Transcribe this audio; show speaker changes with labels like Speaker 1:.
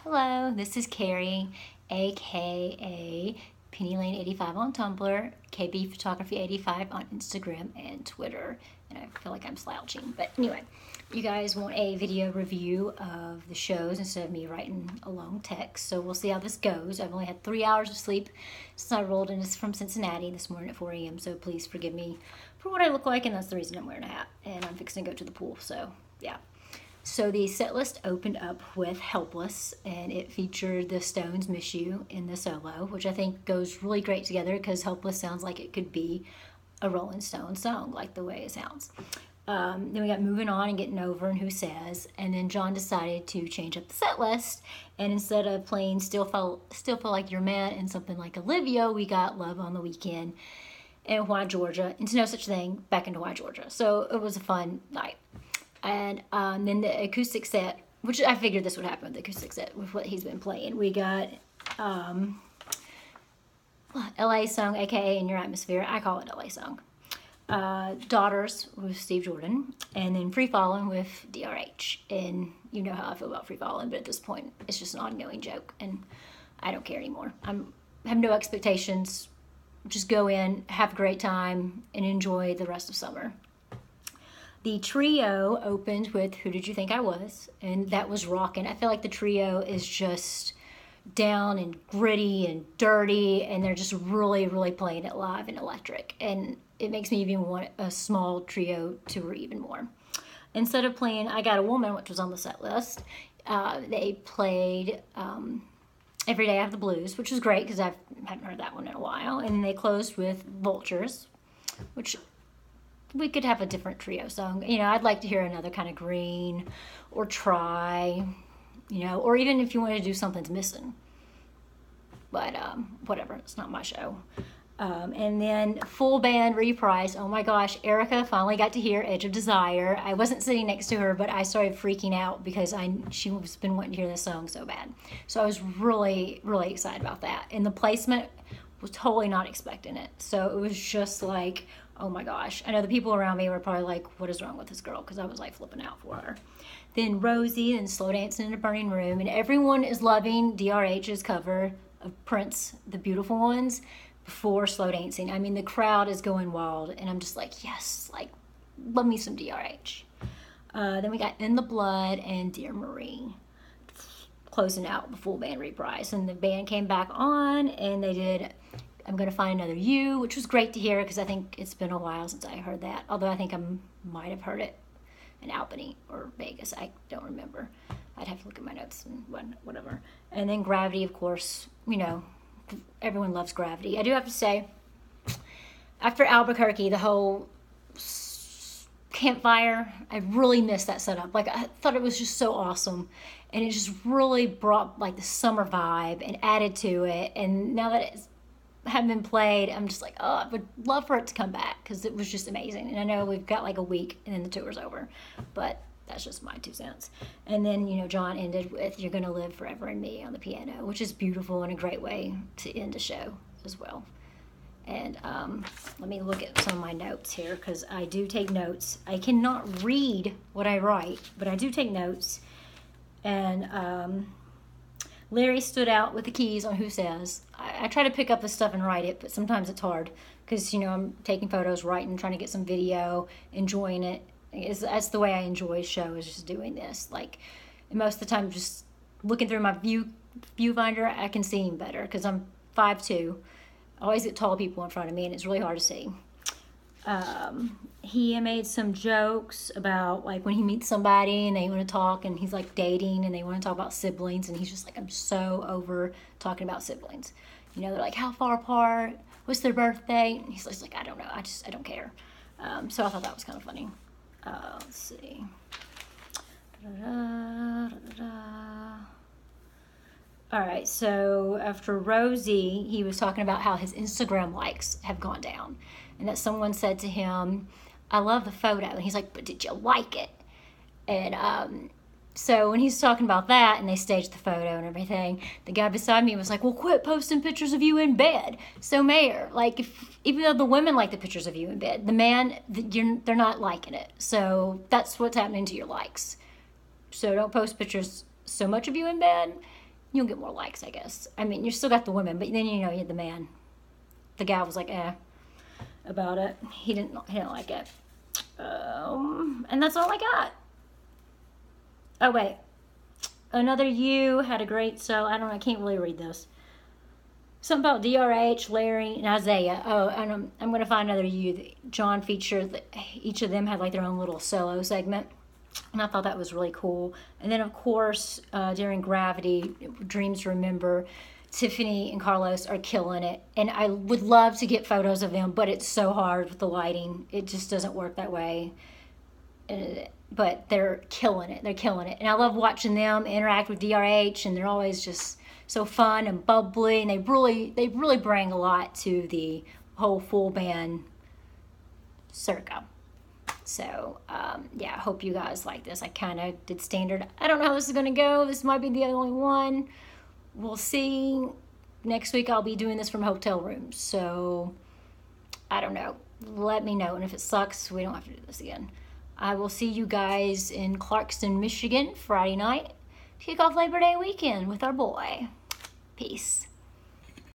Speaker 1: Hello, this is Carrie, aka Penny Lane 85 on Tumblr, KB Photography 85 on Instagram and Twitter. And I feel like I'm slouching. But anyway, you guys want a video review of the shows instead of me writing a long text. So we'll see how this goes. I've only had 3 hours of sleep since I rolled in from Cincinnati this morning at 4 a.m. So please forgive me for what I look like, and that's the reason I'm wearing a hat. And I'm fixing to go to the pool, so yeah. So the set list opened up with Helpless, and it featured the Stones' Miss You in the solo, which I think goes really great together because Helpless sounds like it could be a Rolling Stones song, like the way it sounds. Then we got Moving On and Getting Over and Who Says, and then John decided to change up the set list, and instead of playing Still Feel Like Your Man and something like Olivia, we got Love on the Weekend and Why Georgia, and To No Such Thing back into Why Georgia. So it was a fun night. And then the acoustic set, which I figured this would happen with the acoustic set with what he's been playing. We got LA Song, aka In Your Atmosphere. I call it LA Song. Daughters with Steve Jordan. And then Free Fallin' with DRH. And you know how I feel about Free Fallin', but at this point, it's just an ongoing joke. And I don't care anymore. I have no expectations. Just go in, have a great time, and enjoy the rest of summer. The trio opened with Who Did You Think I Was? And that was rocking. I feel like the trio is just down and gritty and dirty, and they're just really, really playing it live and electric. And it makes me even want a small trio tour even more. Instead of playing I Got a Woman, which was on the set list, they played Every Day I Have the Blues, which was great because I haven't heard that one in a while. And they closed with Vultures, which we could have a different trio song. You know, I'd like to hear another kind of Green or Try, you know, or even if you wanted to do Something's Missing. But whatever, it's not my show. And then full band reprise. Oh my gosh, Erica finally got to hear Edge of Desire. I wasn't sitting next to her, but I started freaking out because she's been wanting to hear this song so bad. So I was really, really excited about that. And the placement was totally not expecting it. So it was just like, oh my gosh. I know the people around me were probably like, what is wrong with this girl? Because I was like flipping out for her. Then Rosie and Slow Dancing in a Burning Room. And everyone is loving DRH's cover of Prince, The Beautiful Ones, before Slow Dancing. I mean, the crowd is going wild. And I'm just like, yes, like, love me some DRH. Then we got In the Blood and Dear Marie closing out the full band reprise. And the band came back on and they did I'm Gonna Find Another You, which was great to hear because I think it's been a while since I heard that. Although I think I might have heard it in Albany or Vegas. I don't remember. I'd have to look at my notes and whatever. And then Gravity, of course, you know, everyone loves Gravity. I do have to say, after Albuquerque, the whole campfire, I really missed that setup. Like, I thought it was just so awesome. And it just really brought, like, the summer vibe and added to it. And now that it's haven't been played, I'm just like, oh, I would love for it to come back because it was just amazing. And I know we've got like a week and then the tour's over, but that's just my 2 cents. And then, you know, John ended with You're Gonna Live Forever in Me on the piano, which is beautiful and a great way to end a show as well. And let me look at some of my notes here because I do take notes. I cannot read what I write, but I do take notes. And Larry stood out with the keys on Who Says. I try to pick up the stuff and write it, but sometimes it's hard because, you know, I'm taking photos, writing, trying to get some video, enjoying it. That's the way I enjoy a show, is just doing this. Like, most of the time, just looking through my viewfinder, I can see him better because I'm 5'2". I always get tall people in front of me, and it's really hard to see. He made some jokes about like when he meets somebody and they want to talk and he's like dating and they want to talk about siblings, and he's just like, I'm so over talking about siblings. You know, they're like, how far apart? What's their birthday? And he's just like, I don't know. I don't care. So I thought that was kind of funny. Let's see. All right, so after Rosie, he was talking about how his Instagram likes have gone down, and that someone said to him, I love the photo. And he's like, but did you like it? And so when he's talking about that and they staged the photo and everything, the guy beside me was like, well, quit posting pictures of you in bed. So Mayor, like, even though the women like the pictures of you in bed, the man, they're not liking it. So that's what's happening to your likes. So don't post pictures so much of you in bed. you'll get more likes, I guess. I mean, you still got the women, but then, you know, you had the man. The guy was like, about it. He didn't like it. And that's all I got. Oh, wait. Another You had a great, so I don't know, I can't really read this. Something about DRH, Larry, and Isaiah. Oh, and I'm going to find another You. John featured, each of them had like their own little solo segment. And I thought that was really cool. And then, of course, during Gravity, Dreams Remember, Tiffany and Carlos are killing it. And I would love to get photos of them, but it's so hard with the lighting. It just doesn't work that way. But they're killing it. They're killing it. And I love watching them interact with DRH, and they're always just so fun and bubbly. And they really bring a lot to the whole full band circa. So, yeah, I hope you guys like this. I kind of did standard. I don't know how this is going to go. This might be the only one. We'll see. Next week I'll be doing this from hotel rooms. So, I don't know. Let me know. And if it sucks, we don't have to do this again. I will see you guys in Clarkston, Michigan, Friday night. Kick off Labor Day weekend with our boy. Peace.